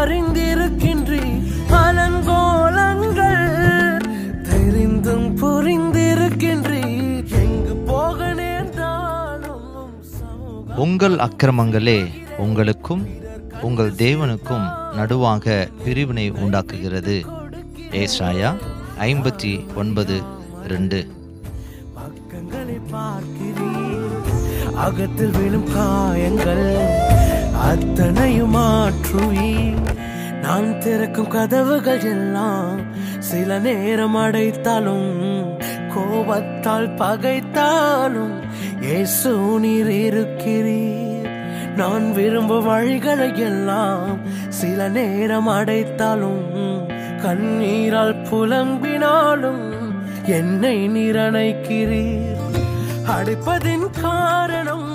அறிந்திருக்கின்றீர். அலங்கோலங்கள் தெரிந்தும் புரிந்திருக்கின்றீர். எங்கு போக நேர்ந்தாலும் உங்கள் அக்கிரமங்களே உங்களுக்கும் உங்கள் தேவனுக்கும் நடுவாக பிரிவினை உண்டாக்குகிறது. ஏசாயா 59:2. பக்கங்களை பார்க்கிறீர், அகத்தில் விழும் காயங்கள் அத்தனையும் மாற்றுவீர். நான் திறக்கும் கதவுகள் எல்லாம் சில நேரம் அடைத்தாலும், கோபத்தால் பகைத்தாலும் இயேசு நீர் இருக்கிறீர். நான் விரும்பும் வழிகளை எல்லாம் சில நேரம் அடைத்தாலும், கண்ணீரால் புலம்பினாலும் என்னை நீர் அணைக்கிறீர். அடைப்பதின் காரணம்